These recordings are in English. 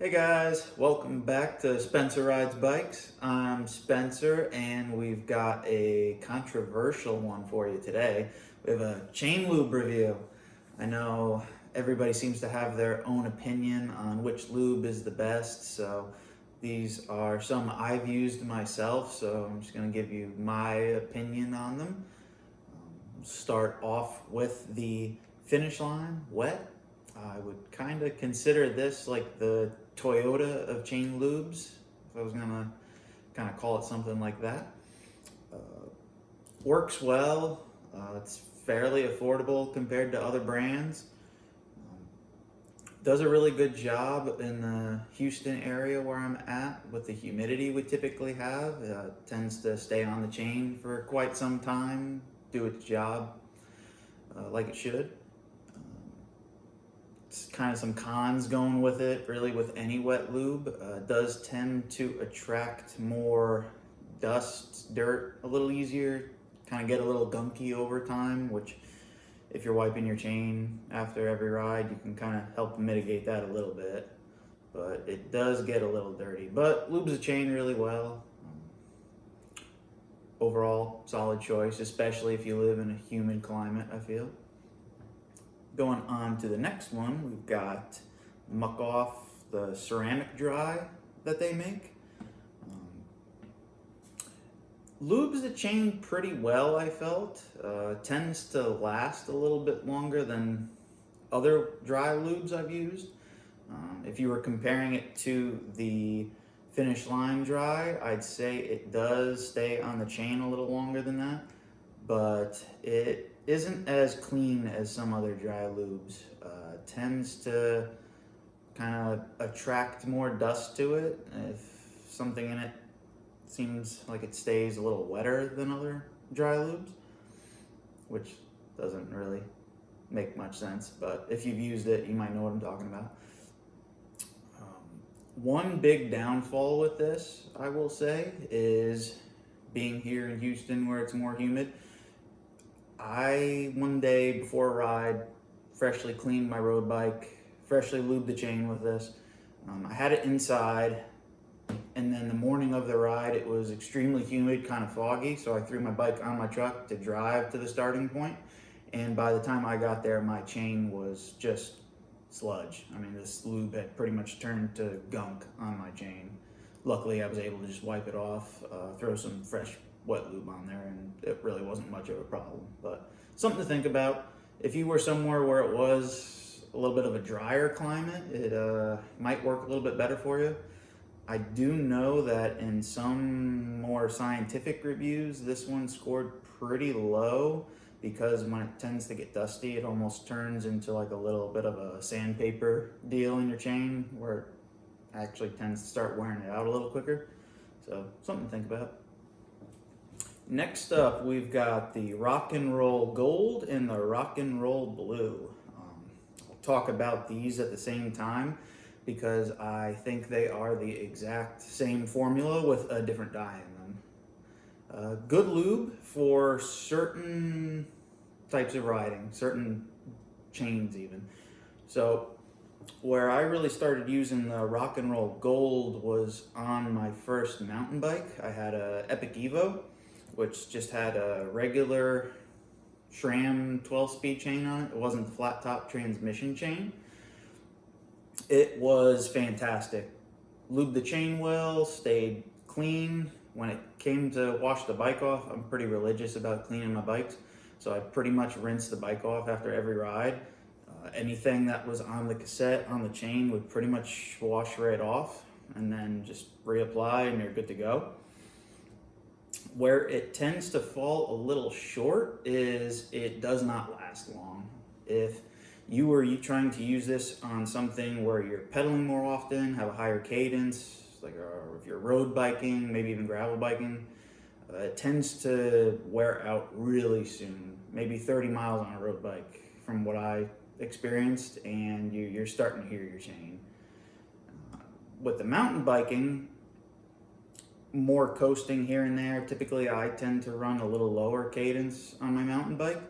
Hey guys, welcome back to Spencer Rides Bikes. I'm Spencer and we've got a controversial one for you today. We have a chain lube review. I know everybody seems to have their own opinion on which lube is the best, so these are some I've used myself, so I'm just going to give you my opinion on them. Start off with the Finish Line Wet. I would kind of consider this like the Toyota of chain lubes, if I was gonna kind of call it something like that. Uh, Works well. It's fairly affordable compared to other brands. Does a really good job in the Houston area where I'm at with the humidity we typically have. Tends to stay on the chain for quite some time, do its job like it should. It's kind of some cons going with it, really, with any wet lube. Does tend to attract more dust, dirt a little easier, kind of get a little gunky over time, which if you're wiping your chain after every ride, you can kind of help mitigate that a little bit. But it does get a little dirty. But lubes the chain really well. Overall, solid choice, especially if you live in a humid climate, I feel. Going on to the next one, we've got Muck Off, the ceramic dry that they make. Lubes the chain pretty well, I felt. Tends to last a little bit longer than other dry lubes I've used. If you were comparing it to the Finish Line dry, I'd say it does stay on the chain a little longer than that, but it isn't as clean as some other dry lubes. Tends to kind of attract more dust to it if something in it seems like it stays a little wetter than other dry lubes, which doesn't really make much sense, but if you've used it, you might know what I'm talking about. One big downfall with this, I will say, is being here in Houston where it's more humid. One day before a ride, freshly cleaned my road bike, freshly lubed the chain with this. I had it inside, and then the morning of the ride, it was extremely humid, kind of foggy, so I threw my bike on my truck to drive to the starting point, and by the time I got there, my chain was just sludge. I mean, this lube had pretty much turned to gunk on my chain. Luckily, I was able to just wipe it off, throw some fresh wet lube on there, and it really wasn't much of a problem. But something to think about. If you were somewhere where it was a little bit of a drier climate, it might work a little bit better for you. I do know that in some more scientific reviews, this one scored pretty low because when it tends to get dusty, it almost turns into like a little bit of a sandpaper deal in your chain where it actually tends to start wearing it out a little quicker. So something to think about. Next up, we've got the Rock and Roll Gold and the Rock and Roll Blue. I'll talk about these at the same time because I think they are the exact same formula with a different dye in them. Good lube for certain types of riding, certain chains even. So where I really started using the Rock and Roll Gold was on my first mountain bike. I had a Epic Evo, which just had a regular SRAM 12-speed chain on it. It wasn't the flat top transmission chain. It was fantastic. Lubed the chain well, stayed clean. When it came to wash the bike off, I'm pretty religious about cleaning my bikes, so I pretty much rinsed the bike off after every ride. Anything that was on the cassette, on the chain, would pretty much wash right off, and then just reapply and you're good to go. Where it tends to fall a little short is it does not last long. If you were trying to use this on something where you're pedaling more often, have a higher cadence, like if you're road biking, maybe even gravel biking, it tends to wear out really soon, maybe 30 miles on a road bike from what I experienced, and you're starting to hear your chain. With the mountain biking, more coasting here and there, typically I tend to run a little lower cadence on my mountain bike.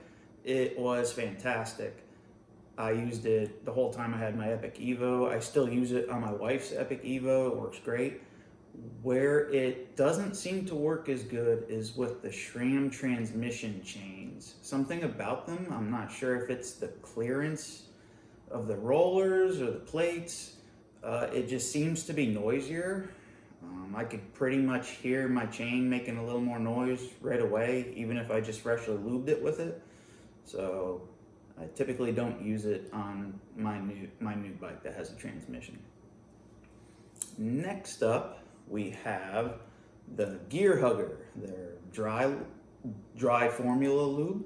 It was fantastic. I used it the whole time I had my Epic Evo. I still use it on my wife's Epic Evo. It works great. Where it doesn't seem to work as good is with the SRAM transmission chains. Something about them, I'm not sure if it's the clearance of the rollers or the plates. It just seems to be noisier. I could pretty much hear my chain making a little more noise right away, even if I just freshly lubed it with it. So I typically don't use it on my new bike that has a transmission. Next up, we have the Gear Hugger, their dry formula lube.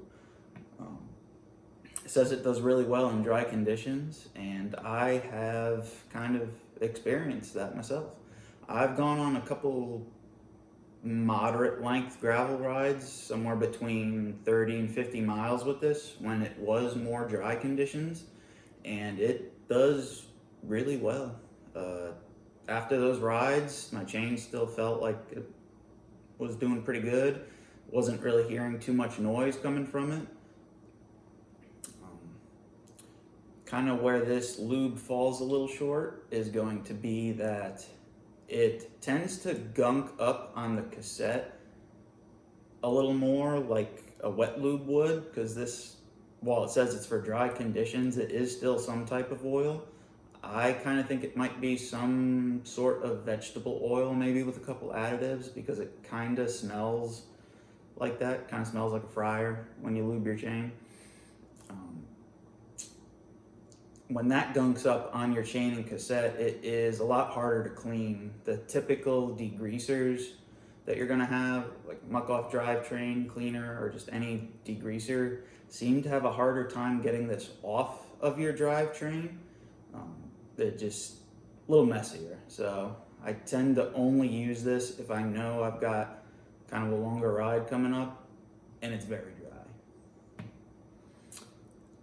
It says it does really well in dry conditions, and I have kind of experienced that myself. I've gone on a couple moderate length gravel rides, somewhere between 30 and 50 miles with this when it was more dry conditions, and it does really well. After those rides, my chain still felt like it was doing pretty good. Wasn't really hearing too much noise coming from it. Kind of where this lube falls a little short is going to be that it tends to gunk up on the cassette a little more like a wet lube would, because this, while it says it's for dry conditions, it is still some type of oil. I kind of think it might be some sort of vegetable oil, maybe with a couple additives, because it kind of smells like that. Kind of smells like a fryer when you lube your chain. When that gunks up on your chain and cassette, it is a lot harder to clean. The typical degreasers that you're gonna have, like muck off drivetrain cleaner or just any degreaser, seem to have a harder time getting this off of your drivetrain. They're just a little messier. So I tend to only use this if I know I've got kind of a longer ride coming up and it's very dry.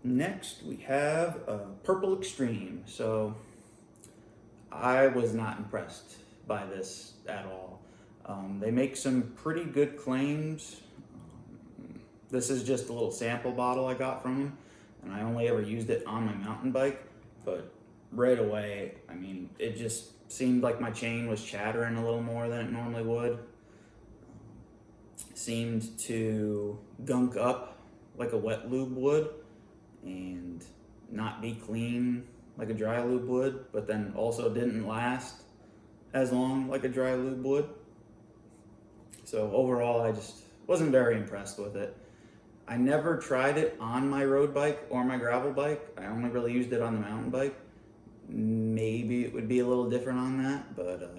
Next, we have Purple Extreme. So I was not impressed by this at all. They make some pretty good claims. This is just a little sample bottle I got from them, and I only ever used it on my mountain bike, but right away, I mean, it just seemed like my chain was chattering a little more than it normally would. Seemed to gunk up like a wet lube would and not be clean like a dry lube would, but then also didn't last as long like a dry lube would. So overall, I just wasn't very impressed with it. I never tried it on my road bike or my gravel bike. I only really used it on the mountain bike. Maybe it would be a little different on that, but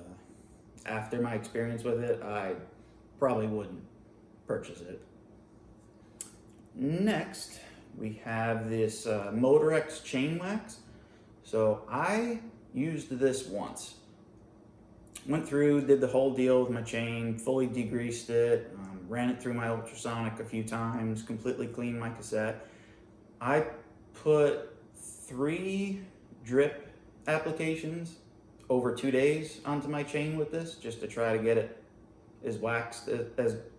after my experience with it, I probably wouldn't purchase it. Next, we have this Motorex chain wax. So I used this once. Went through, did the whole deal with my chain, fully degreased it, ran it through my ultrasonic a few times, completely cleaned my cassette. I put 3 drip applications over 2 days onto my chain with this, just to try to get it as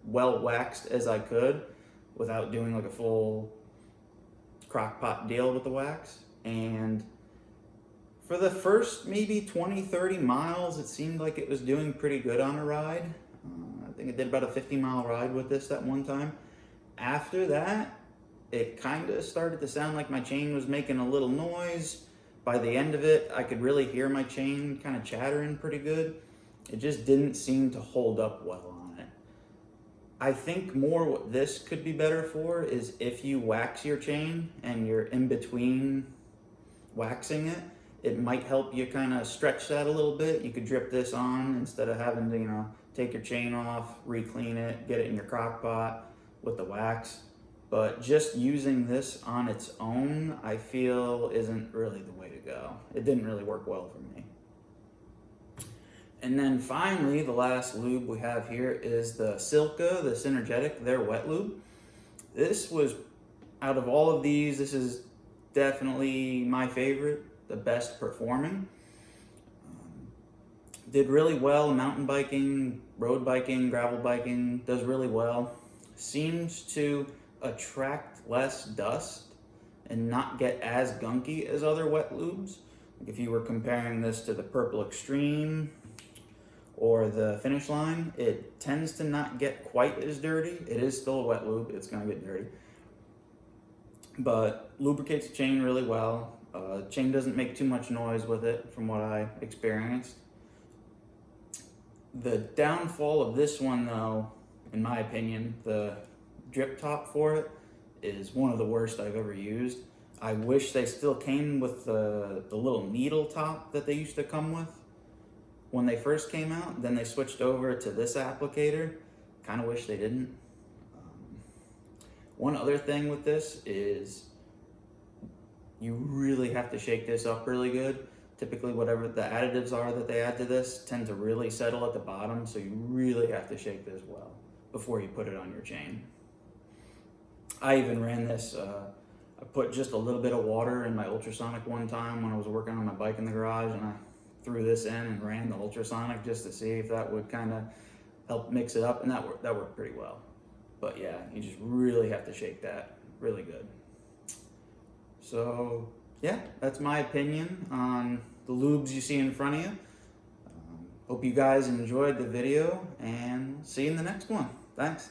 well waxed as I could without doing like a full crock pot deal with the wax. And for the first maybe 20-30 miles, it seemed like it was doing pretty good on a ride. I think it did about a 50-mile ride with this that one time. After that, it kind of started to sound like my chain was making a little noise. By the end of it, I could really hear my chain kind of chattering pretty good. It just didn't seem to hold up well on it. I think more what this could be better for is if you wax your chain and you're in between waxing it, it might help you kind of stretch that a little bit. You could drip this on instead of having to, take your chain off, re-clean it, get it in your crock pot with the wax. But just using this on its own, I feel isn't really the way to go. It didn't really work well for me. And then finally, the last lube we have here is the Silka, the Synergetic, their wet lube. This was, out of all of these, this is definitely my favorite, the best performing. Did really well mountain biking, road biking, gravel biking, does really well. Seems to attract less dust and not get as gunky as other wet lubes. Like if you were comparing this to the Purple Extreme or the Finish Line, it tends to not get quite as dirty. It is still a wet lube, it's gonna get dirty. But lubricates the chain really well. Chain doesn't make too much noise with it from what I experienced. The downfall of this one though, in my opinion, the drip top for it is one of the worst I've ever used. I wish they still came with the little needle top that they used to come with when they first came out. Then they switched over to this applicator. Kind of wish they didn't. One other thing with this is you really have to shake this up really good. Typically whatever the additives are that they add to this tend to really settle at the bottom, so you really have to shake this well before you put it on your chain. I even ran this, I put just a little bit of water in my ultrasonic one time when I was working on my bike in the garage, and I threw this in and ran the ultrasonic just to see if that would kind of help mix it up, and that worked pretty well. But yeah, you just really have to shake that really good. So yeah, that's my opinion on the lubes you see in front of you. Hope you guys enjoyed the video, and see you in the next one. Thanks.